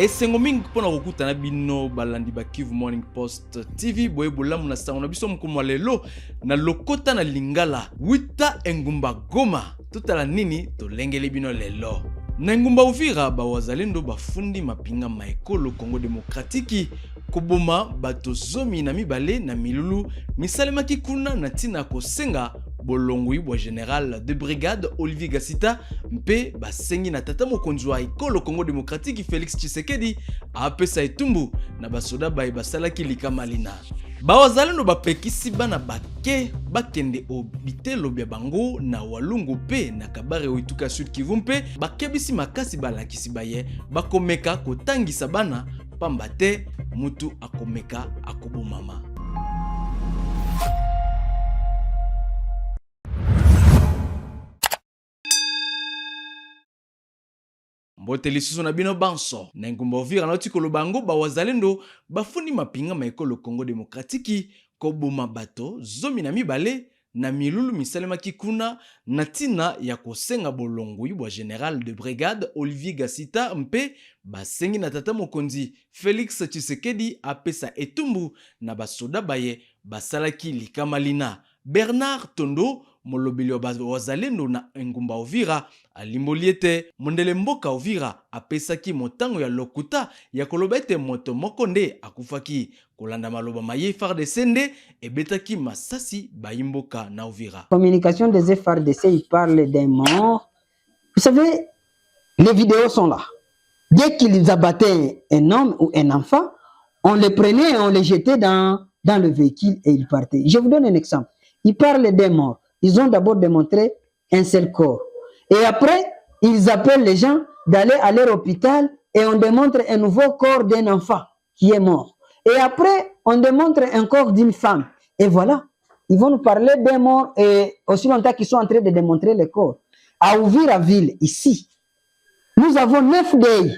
Esengo mingi pona kokutana bino balandi ba Kivu Morning Post TV boye bolamu na sango na biso mkomo lelo na lokota na Lingala wita engumba Goma tutala nini tolengele bino lelo. Na engumba Uvira ba wazalendo bafundi mapinga maekolo Congo Demokratiki koboma bato zomi na mibale na milulu misalemaki kuna na tina kosenga bolongwi bwa général de brigade Olivier Gassita mpe basengi na tata mokonzi wa ekolo Congo Demokratiki Félix Tshisekedi apesa etumbu na basoda baye basalaki likamalina. Bawazalendo bapekisi bana bake bakende obitelo bya bango na Walungu pe na Kabare oituka Sud Kivu mpe bakebisi makasi balakisi baye bakomeka kotangisa bana pamba te mutu akomeka akobomama. Mbote lisusu na bino banso na engumba Uvira na otikolo bango bawazalendo bafundi mapinga maekolo Congo Demokratiki koboma bato zomi na mibale na milulu misalemaki kuna na tina ya kosenga bolongwi bwa général de brigade Olivier Gassita mpe basengi na tata mokonzi Félix Tshisekedi apesa etumbu na basoda baye basalaki likamalina. Bernard Tondo molobeli wa wazalendo na engumba Uvira alimboliete mondele mboka Uvira apesaki motango ya lokuta ya kolobete moto mokonde akufaki kolanda maloba maye FARDC nde ebetaki masasi bayimboka na Uvira. Communication des FARDC, ils parlent d'un mort. Vous savez, les vidéos sont là. Dès qu'ils abattaient un homme ou un enfant, on les prenait et on les jetait dans le véhicule et ils partaient. Je vous donne un exemple. Ils parlent des morts. Ils ont d'abord démontré un seul corps. Et après, ils appellent les gens d'aller à leur hôpital et on démontre un nouveau corps d'un enfant qui est mort. Et après, on démontre un corps d'une femme. Et voilà, ils vont nous parler des morts et aussi longtemps qu'ils sont en train de démontrer les corps. À Uvira ville, ici, nous avons 9 deuils.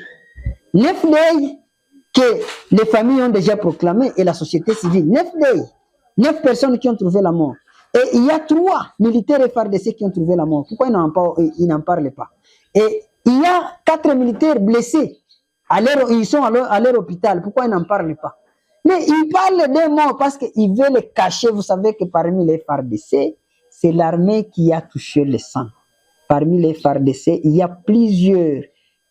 9 deuils que les familles ont déjà proclamés et la société civile. 9 deuils. 9 personnes qui ont trouvé la mort. Et il y a 3 militaires FARDC qui ont trouvé la mort. Pourquoi ils n'en parlent pas? Et il y a 4 militaires blessés. Ils sont à leur hôpital. Pourquoi ils n'en parlent pas? Mais ils parlent des morts parce qu'ils veulent les cacher. Vous savez que parmi les FARDC, c'est l'armée qui a touché le sang. Parmi les FARDC, il y a plusieurs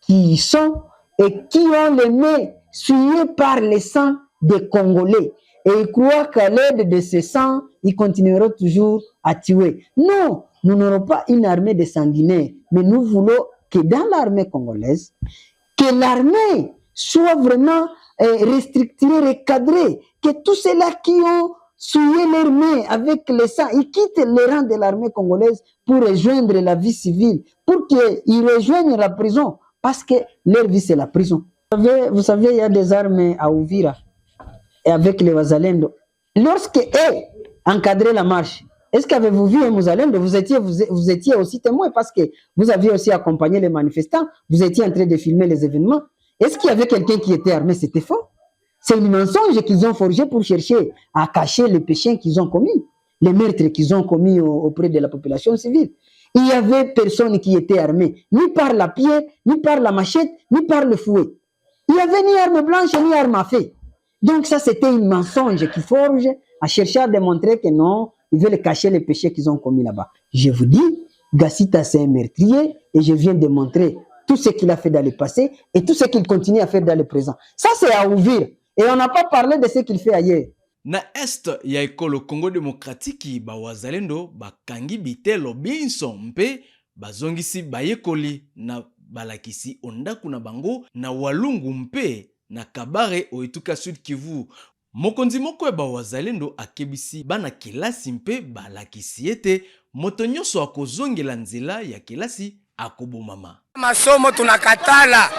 qui y sont et qui ont les mains souillées par le sang des Congolais. Et ils croient qu'à l'aide de ce sang, ils continueront toujours à tuer. Non, nous n'aurons pas une armée de sanguinaires, mais nous voulons que dans l'armée congolaise, que l'armée soit vraiment restrictée, recadrée, que tous ceux-là qui ont souillé leurs mains avec le sang, ils quittent les rangs de l'armée congolaise pour rejoindre la vie civile, pour qu'ils rejoignent la prison, parce que leur vie c'est la prison. Vous savez, il y a des armes à Uvira. Et avec les Wazalendo. Lorsque eux encadraient la marche, est-ce qu'avez-vous vu un Wazalendo? Vous étiez aussi témoin parce que vous aviez aussi accompagné les manifestants, vous étiez en train de filmer les événements. Est-ce qu'il y avait quelqu'un qui était armé? C'était faux. C'est le mensonge qu'ils ont forgé pour chercher à cacher les péchés qu'ils ont commis, les meurtres qu'ils ont commis auprès de la population civile. Il n'y avait personne qui était armé, ni par la pierre, ni par la machette, ni par le fouet. Il n'y avait ni arme blanche, ni arme à feu. Donc ça, c'était un mensonge qui forge à chercher à démontrer que non, ils veulent cacher les péchés qu'ils ont commis là-bas. Je vous dis, Gassita, c'est un meurtrier et je viens de montrer tout ce qu'il a fait dans le passé et tout ce qu'il continue à faire dans le présent. Ça, c'est à ouvrir. Et on n'a pas parlé de ce qu'il fait ailleurs. Na est ya ekolo Congo Demokratiki bawazalendo bakangi bitelo binso mpe bazongisi bayekoli na balakisi ondaku na bango na Walungu mpe na Kabare oituka Sud Kivu. Mokonzi moko ya bawazalendo akebisi bana kelasi mpe balakisi ete moto nyonso akozongela nzela ya kelasi akobomama. Masomo tunakatala.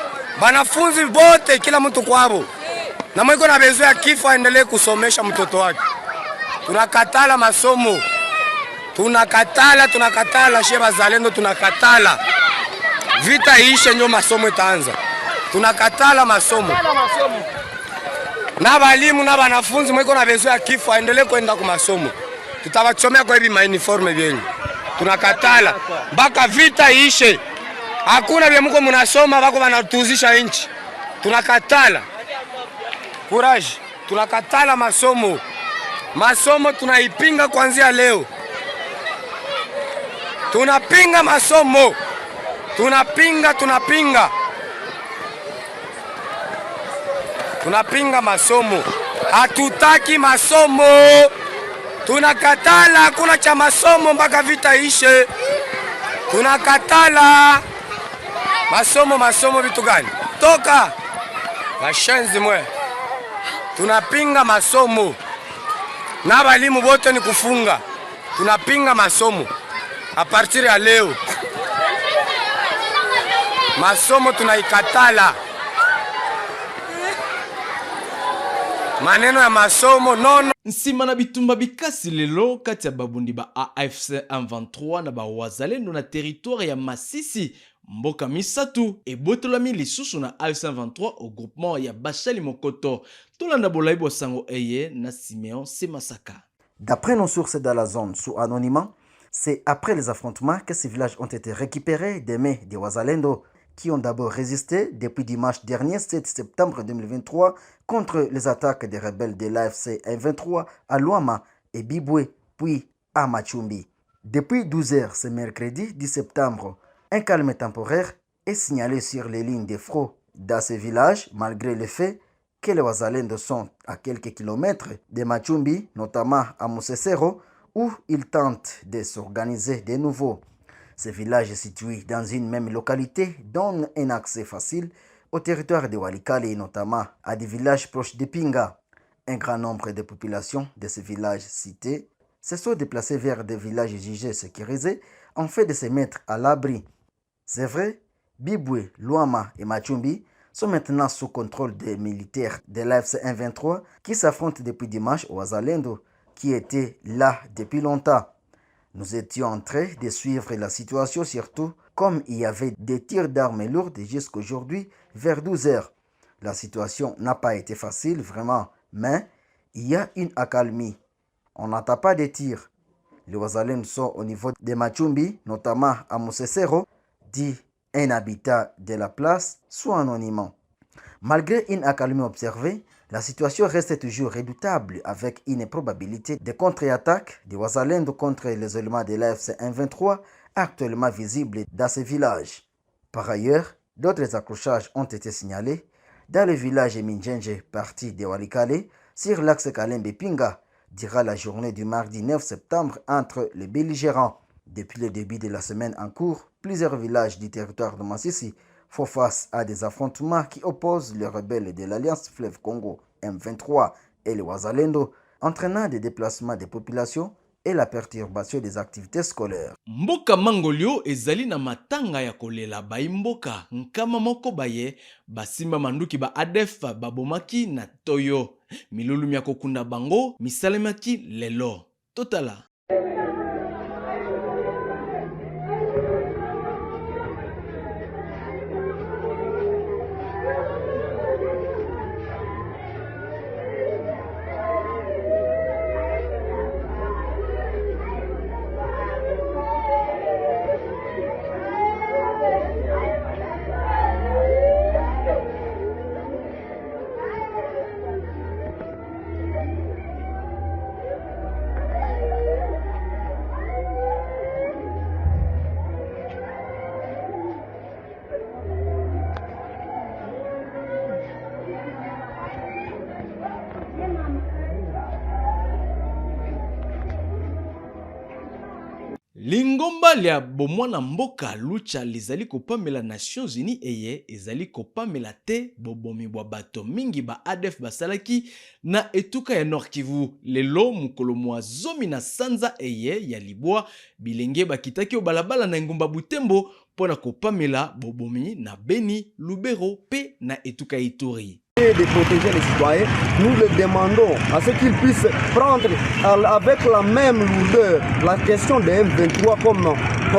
Banafunzi bote kila mtu kwabo. Na mwiko na bezo ya kifo aendelee kusomesha mtoto wake. Tunakatala masomo. Tunakatala sheba zalendo tunakatala. Vita ishe nyo masomo itaanza. Tunakatala masomo. Na walimu na wanafunzi mwiko na bezo ya kifo aendelee kwenda kwa masomo. Tutawachomea kwa hivi mauniforme vyenyu. Tunakatala mpaka vita ishe. Hakuna vya mko mnasoma bako wanatuzisha inchi. tunakatala. Courage, tunakatala masomo. Masomo tunaipinga kuanzia leo. Tunapinga masomo. Tunapinga. Tunapinga masomo. Hatutaki masomo. Tunakatala, hakuna cha masomo mpaka vita ishe. Tunakatala. Masomo vitu gani? Toka. Mashenzi mwe. Tunapinga masomo. Na walimu wote ni kufunga. Tunapinga masomo. A partir ya leo. Masomo tunaikatala. Maneno ya masomo nono. Nsima na bitumba bikasi lelo kati ya babundi ba AFC M23 na ba wazalendo na territoire ya Masisi. Mboka misatu ebotolami lisusu na AFC M23 au groupement ya Bashali Mokoto. Tolanda bolaibo sango eye na Simeon Semasaka. D'après nos sources dans la zone sous anonymat, c'est après les affrontements que ces villages ont été récupérés des mains des Wazalendo, qui ont d'abord résisté depuis dimanche dernier 7 septembre 2023 contre les attaques des rebelles de l'AFC M23 à Luama et Biboué, puis à Machumbi. Depuis 12 heures ce mercredi 10 septembre, un calme temporaire est signalé sur les lignes de front dans ces villages, malgré le fait que les Wazalendo sont à quelques kilomètres de Machumbi, notamment à Moussesero, où ils tentent de s'organiser de nouveau. Ces villages situés dans une même localité donnent un accès facile au territoire de Walikale et notamment à des villages proches de Pinga. Un grand nombre de populations de ces villages cités se sont déplacés vers des villages jugés sécurisés en fait de se mettre à l'abri. C'est vrai, Biboué, Luama et Machumbi sont maintenant sous contrôle des militaires de l'AFC M23 qui s'affrontent depuis dimanche au Wazalendo, qui étaient là depuis longtemps. Nous étions en train de suivre la situation, surtout comme il y avait des tirs d'armes lourdes jusqu'aujourd'hui vers 12 heures. La situation n'a pas été facile, vraiment, mais il y a une accalmie. On n'entend pas de tirs. Les Wazalendo sont au niveau de Machumbi, notamment à Moussesero, dit un habitat de la place sous anonymat. Malgré une accalmie observée, la situation reste toujours redoutable avec une probabilité de contre-attaque des Wazalendo contre les éléments de l'AFC M23 actuellement visibles dans ces villages. Par ailleurs, d'autres accrochages ont été signalés dans le village Minjenje, parti de Walikale, sur l'axe Kalembe-Pinga, durant la journée du mardi 9 septembre entre les belligérants. Depuis le début de la semaine en cours, plusieurs villages du territoire de Masisi font face à des affrontements qui opposent les rebelles de l'Alliance Fleuve Congo M23 et les Wazalendo, entraînant des déplacements des populations et la perturbation des activités scolaires. Mboka Mangolio ezali na matanga ya kolela bai mboka nkama moko baye basimba manduki ba ADF babomaki na Toyo. Milulu ya kokunda bango misalemaki lelo. Totala. Lingomba lia bomwana mboka lucha lizali kopamela Nations Unies eye ezali kopamela te bobomi bwa bato mingi ba ADF basalaki na etuka ya Nord Kivu. Lelo mukolo mwa zomi na sanza eye ya libwa bilenge bakitaki obalabala na ngumba Butembo pona kopamela bobomi na Beni, Lubero pe na etuka Ituri. De protéger les citoyens, nous le demandons à ce qu'ils puissent prendre avec la même lourdeur la question de M23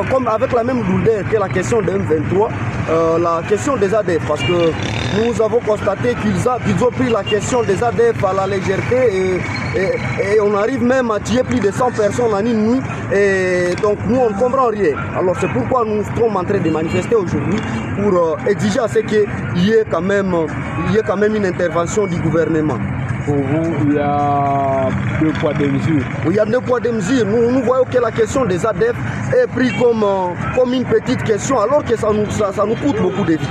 comme avec la même lourdeur que la question de M23, la question des ADF, parce que nous avons constaté qu'ils ont pris la question des ADF à la légèreté et et on arrive même à tuer plus de 100 personnes en une nuit. Et donc nous, on ne comprend rien. Alors c'est pourquoi nous sommes en train de manifester aujourd'hui pour exiger à ce qu'il y ait quand même une intervention du gouvernement. Pour vous, il y a 2 poids 2 mesures. Oui, il y a 2 poids 2 mesures. Nous voyons que la question des ADF est prise comme une petite question, alors que ça nous coûte beaucoup de vies.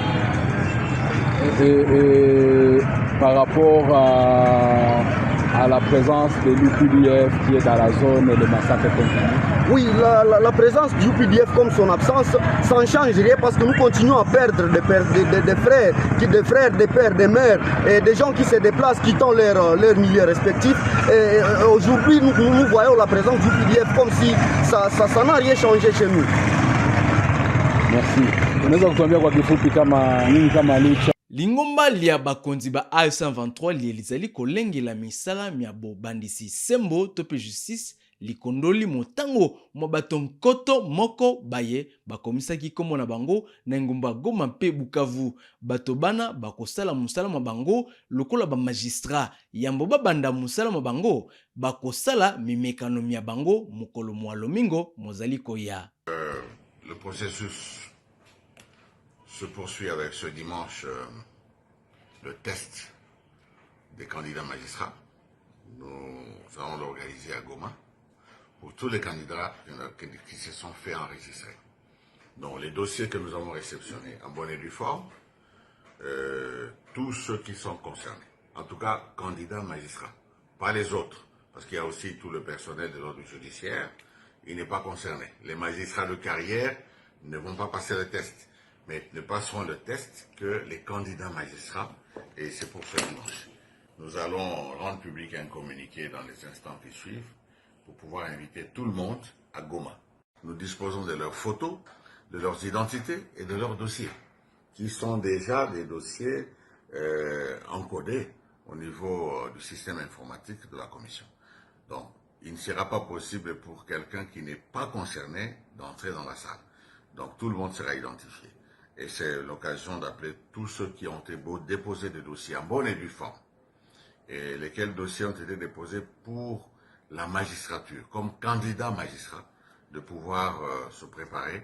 Et par rapport à la présence de l'UPDF qui est dans la zone et le massacre continue. Oui, la présence du UPDF comme son absence, ça ne change rien parce que nous continuons à perdre des frères, des pères, des mères et des gens qui se déplacent, quittant leur milieu respectif. Et aujourd'hui, nous voyons la présence du UPDF comme si ça n'a rien changé chez nous. Merci. Unaweza kutuambia kwa kifupi kama nini kama licha lingomba lia bakonzi ba AF123 lizali kolengela misala mia bobandisi sembo tope justice likondoli motango mwa bato nkoto moko baye bakomisaki kombo na bango na ngumba Goma mpe Bukavu. Bato bana bakosala musala mwa bango lokola ba magistrat yambo babanda musala mwa bango bakosala mimekano mia bango mukolo mwa lomingo mozali koya. Le processus se poursuit avec ce dimanche le test des candidats magistrats. Nous allons l'organiser à Goma pour tous les candidats qui se sont fait enregistrer. Donc les dossiers que nous avons réceptionnés en bonne et due forme, tous ceux qui sont concernés, en tout cas candidats magistrats, pas les autres, parce qu'il y a aussi tout le personnel de l'ordre judiciaire, il n'est pas concerné. Les magistrats de carrière ne vont pas passer le test, mais ne passeront le test que les candidats magistrats, et c'est pour ce dimanche. Nous allons rendre public un communiqué dans les instants qui suivent pour pouvoir inviter tout le monde à Goma. Nous disposons de leurs photos, de leurs identités et de leurs dossiers, qui sont déjà des dossiers encodés au niveau du système informatique de la commission. Donc, il ne sera pas possible pour quelqu'un qui n'est pas concerné d'entrer dans la salle. Donc tout le monde sera identifié. Et c'est l'occasion d'appeler tous ceux qui ont déposé des dossiers en bonne et due forme. Et lesquels dossiers ont été déposés pour la magistrature, comme candidat magistrat, de pouvoir se préparer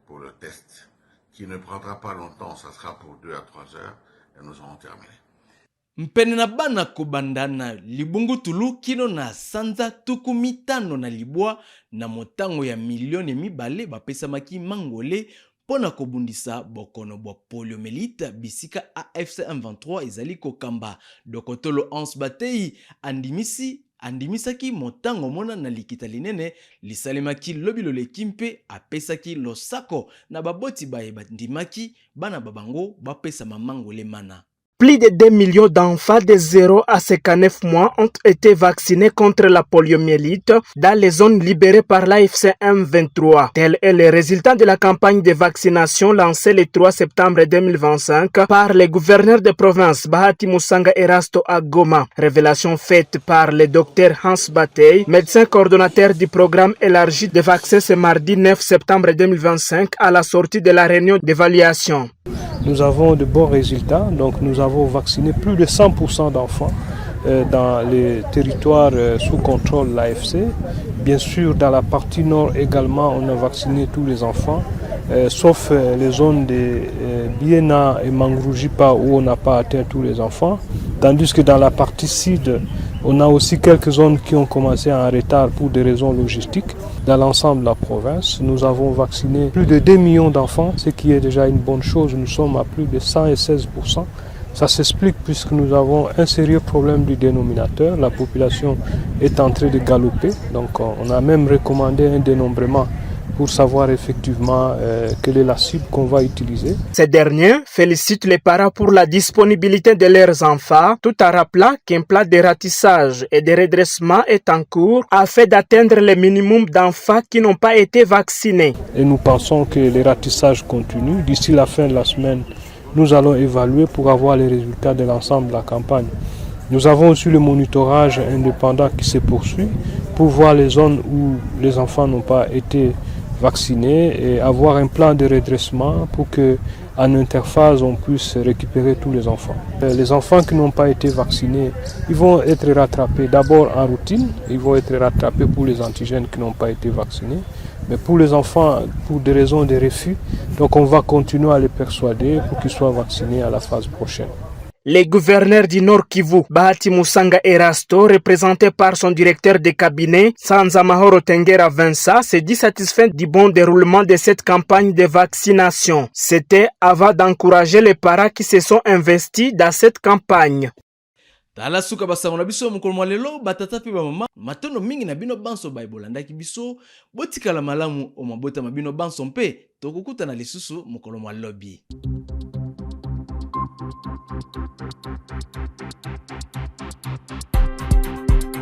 pour le test, qui ne prendra pas longtemps, ça sera pour 2 à 3 heures, et nous aurons terminé. Mpene na bana kobandana libungu tulu kino na sanza tuku mitano na libwa na motango ya milioni mibale bapesamaki mangole pona kobundisa bokono bwa poliomyélite bisika AFC123 ezali kokamba dokotolo Hans Batei andimisaki motango mona na likita linene lisalemaki lobilo lekimpe apesaki losako na baboti baye bandimaki bana babango bapesama mangole mana. Plus de 2 millions d'enfants de 0 à 59 mois ont été vaccinés contre la poliomyélite dans les zones libérées par l'AFC M23. Tel est le résultat de la campagne de vaccination lancée le 3 septembre 2025 par les gouverneurs de province Bahati Musanga Erasto à Goma. Révélation faite par le docteur Hans Batei, médecin coordonnateur du programme élargi de vaccins ce mardi 9 septembre 2025 à la sortie de la réunion d'évaluation. Nous avons de bons résultats, donc nous avons vacciné plus de 100% d'enfants dans les territoires sous contrôle de l'AFC. Bien sûr, dans la partie nord également, on a vacciné tous les enfants, sauf les zones de Biena et Mangroujipa où on n'a pas atteint tous les enfants. Tandis que dans la partie sud, on a aussi quelques zones qui ont commencé en retard pour des raisons logistiques. Dans l'ensemble de la province, nous avons vacciné plus de 2 millions d'enfants, ce qui est déjà une bonne chose. Nous sommes à plus de 116%. Ça s'explique puisque nous avons un sérieux problème du dénominateur. La population est en train de galoper. Donc on a même recommandé un dénombrement pour savoir effectivement quelle est la cible qu'on va utiliser. Ces derniers félicitent les parents pour la disponibilité de leurs enfants, tout en rappelant qu'un plan de ratissage et de redressement est en cours afin d'atteindre le minimum d'enfants qui n'ont pas été vaccinés. Et nous pensons que les ratissages continuent. D'ici la fin de la semaine, nous allons évaluer pour avoir les résultats de l'ensemble de la campagne. Nous avons aussi le monitorage indépendant qui se poursuit pour voir les zones où les enfants n'ont pas été vacciner et avoir un plan de redressement pour que en interphase on puisse récupérer tous les enfants. Les enfants qui n'ont pas été vaccinés, ils vont être rattrapés d'abord en routine, ils vont être rattrapés pour les antigènes qui n'ont pas été vaccinés, mais pour les enfants, pour des raisons de refus, donc on va continuer à les persuader pour qu'ils soient vaccinés à la phase prochaine. Les gouverneurs du Nord Kivu, Bahati Musanga Erasto, représenté par son directeur de cabinet, Sanzamahoro Tengera Vinsa, s'est dit satisfait du bon déroulement de cette campagne de vaccination. C'était avant d'encourager les parents qui se sont investis dans cette campagne. Tala suka basango na biso mokolo mwa lelo batata pe bamama matondo mingi na bino banso bayibolandaki biso botikala malamu o mabota mabino banso mpe tokokuta na lisusu mokolo mwa lobi.